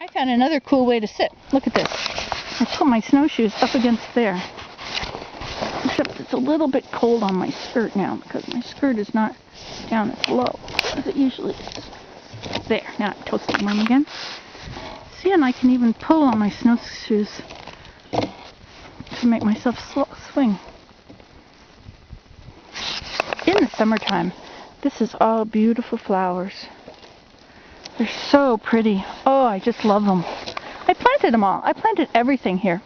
I found another cool way to sit. Look at this. I put my snowshoes up against there. Except it's a little bit cold on my skirt now because my skirt is not down as low as it usually is. There, now I'm toasting warm again. See, and I can even pull on my snowshoes to make myself swing. In the summertime, this is all beautiful flowers. They're so pretty. Oh, I just love them. I planted them all. I planted everything here.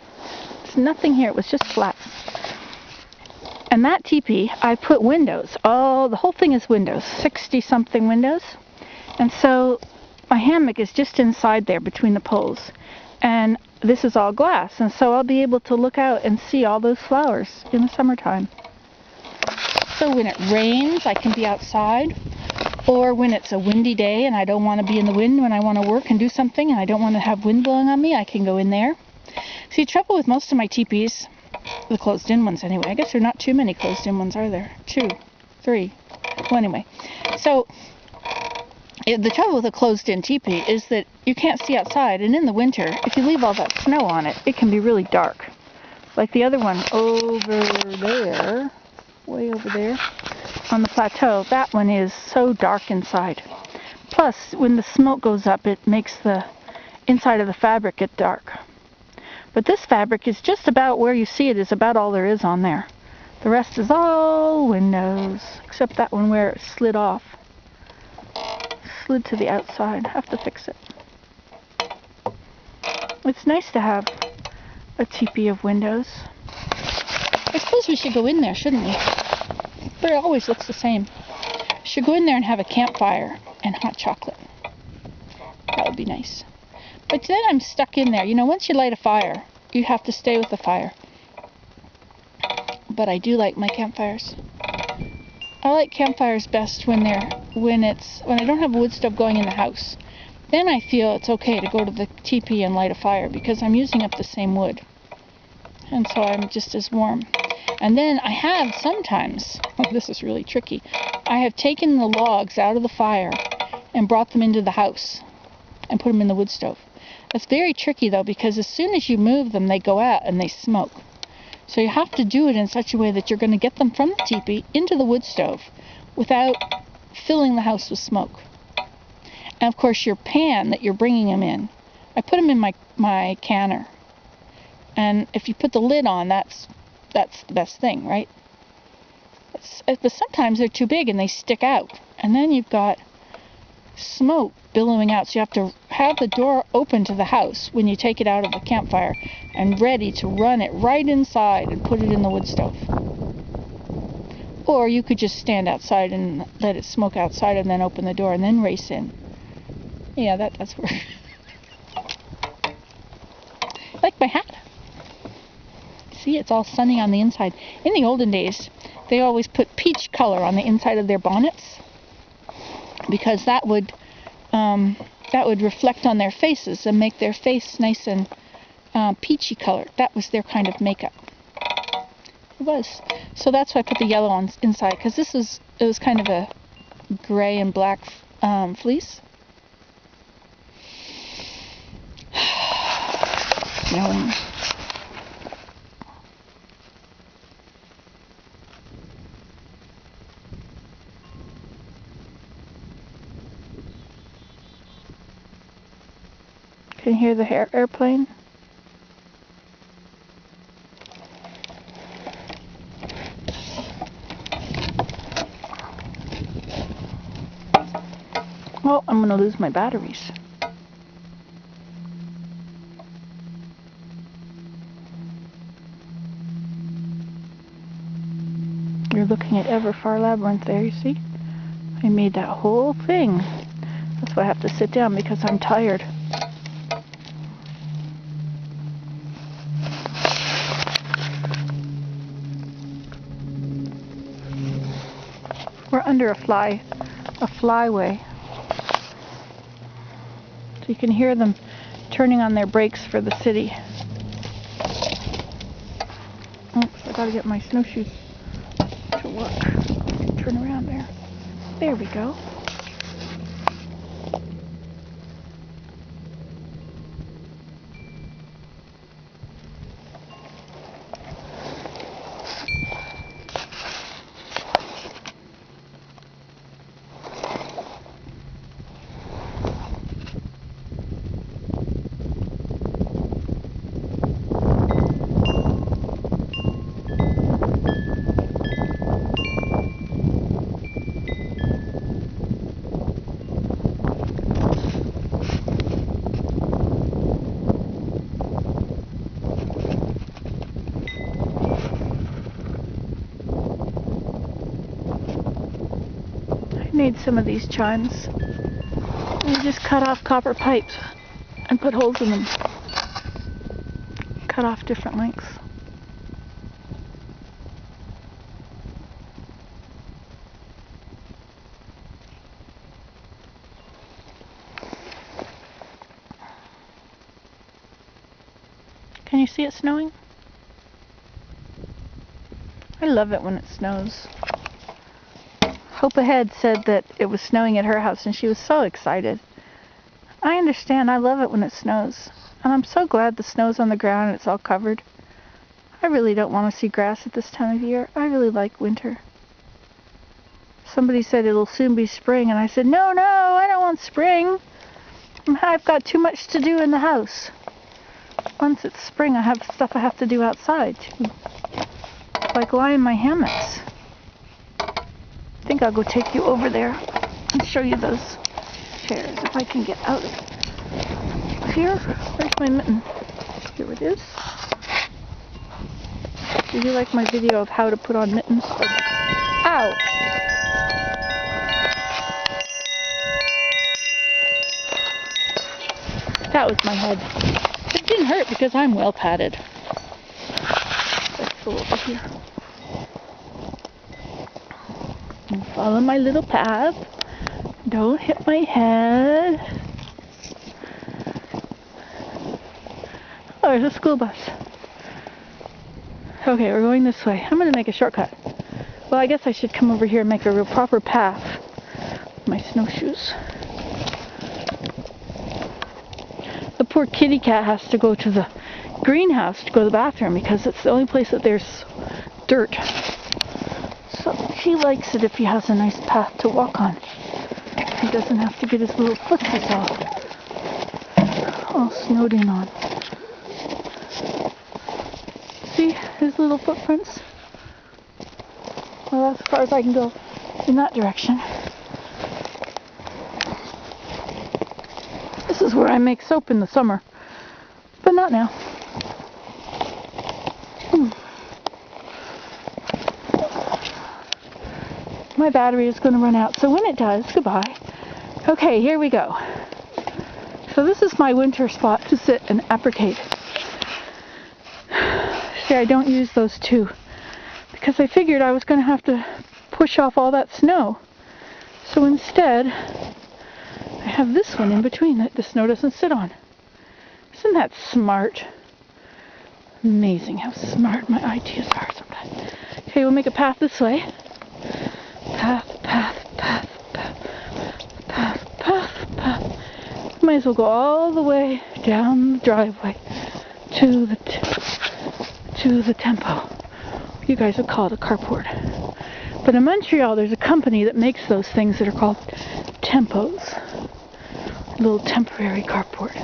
There's nothing here. It was just flats. And that teepee, I put windows. Oh, the whole thing is windows. 60-something windows. And so my hammock is just inside there between the poles. And this is all glass. And so I'll be able to look out and see all those flowers in the summertime. So when it rains, I can be outside. Or when it's a windy day and I don't want to be in the wind when I want to work and do something and I don't want to have wind blowing on me, I can go in there. See, trouble with most of my teepees, the closed-in ones anyway, I guess there are not too many closed-in ones, are there? 2, 3. Well, anyway. So, the trouble with a closed-in teepee is that you can't see outside, and in the winter, if you leave all that snow on it, it can be really dark. Like the other one over there, way over there, on the plateau, that one is so dark inside. Plus, when the smoke goes up, it makes the inside of the fabric get dark. But this fabric is just about where you see it is about all there is on there. The rest is all windows, except that one where it slid off. Slid to the outside. Have to fix it. It's nice to have a teepee of windows. I suppose we should go in there, shouldn't we? But it always looks the same. Should go in there and have a campfire and hot chocolate. That would be nice. But then I'm stuck in there. You know, once you light a fire, you have to stay with the fire. But I do like my campfires. I like campfires best when I don't have a wood stove going in the house. Then I feel it's okay to go to the teepee and light a fire because I'm using up the same wood. And so I'm just as warm. And then I have sometimes, this is really tricky, I have taken the logs out of the fire and brought them into the house and put them in the wood stove. That's very tricky though, because as soon as you move them, they go out and they smoke. So you have to do it in such a way that you're going to get them from the teepee into the wood stove without filling the house with smoke. And of course your pan that you're bringing them in, I put them in my canner. And if you put the lid on, that's the best thing, right? But sometimes they're too big and they stick out. And then you've got smoke billowing out. So you have to have the door open to the house when you take it out of the campfire and ready to run it right inside and put it in the wood stove. Or you could just stand outside and let it smoke outside and then open the door and then race in. Yeah, that's where... Like my hat. See, it's all sunny on the inside. In the olden days, they always put peach color on the inside of their bonnets because that would reflect on their faces and make their face nice and peachy colored. That was their kind of makeup. It was. So that's why I put the yellow on inside because it was kind of a gray and black fleece. Snowing. Can you hear the airplane? Well, I'm going to lose my batteries. You're looking at Everfar Labyrinth there, you see? I made that whole thing. That's why I have to sit down because I'm tired. We're under a flyway. So you can hear them turning on their brakes for the city. Oops, I gotta get my snowshoes to work. Turn around there. There we go. made some of these chimes. We just cut off copper pipes and put holes in them. Cut off different lengths. Can you see it snowing? I love it when it snows. Hope Ahead said that it was snowing at her house and she was so excited. I understand. I love it when it snows. And I'm so glad the snow's on the ground and it's all covered. I really don't want to see grass at this time of year. I really like winter. Somebody said it'll soon be spring and I said, no, I don't want spring. I've got too much to do in the house. Once it's spring, I have stuff I have to do outside too. Like lie in my hammocks. I think I'll go take you over there and show you those chairs if I can get out of here. Where's my mitten? Here it is. Did you like my video of how to put on mittens? Ow! That was my head. It didn't hurt because I'm well padded. Let's go over here. And follow my little path. Don't hit my head. Oh, there's a school bus. Okay, we're going this way. I'm going to make a shortcut. Well, I guess I should come over here and make a real proper path with my snowshoes. The poor kitty cat has to go to the greenhouse to go to the bathroom because it's the only place that there's dirt. So he likes it if he has a nice path to walk on. He doesn't have to get his little footsies all snowed in on. See his little footprints? Well, that's as far as I can go in that direction. This is where I make soap in the summer, but not now. My battery is going to run out, so when it does, goodbye. Okay, here we go. So this is my winter spot to sit and appricate. See, I don't use those two because I figured I was going to have to push off all that snow. So instead, I have this one in between that the snow doesn't sit on. Isn't that smart? Amazing how smart my ideas are sometimes. Okay, we'll make a path this way. Path. Might as well go all the way down the driveway to the tempo. You guys would call it a carport. But in Montreal, there's a company that makes those things that are called tempos. A little temporary carport.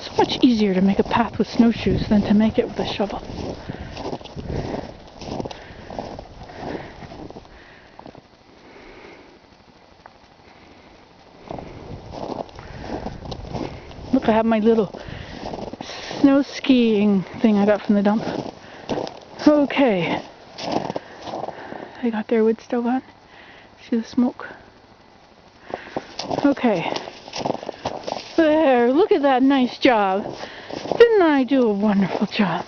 So much easier to make a path with snowshoes than to make it with a shovel. Look, I have my little snow skiing thing I got from the dump. Okay. They got their wood stove on. See the smoke? Okay. There, look at that nice job. Didn't I do a wonderful job?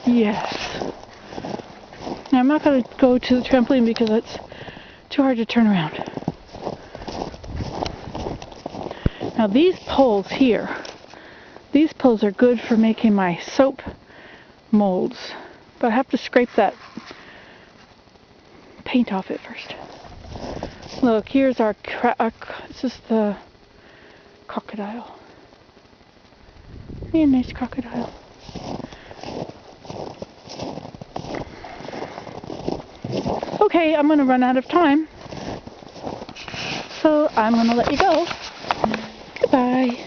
Yes. Now I'm not going to go to the trampoline because it's too hard to turn around. Now these poles here, these poles are good for making my soap molds, but I have to scrape that paint off it first. Look, here's our this is the crocodile. Yeah, nice crocodile. Okay, I'm going to run out of time, so I'm going to let you go. Goodbye.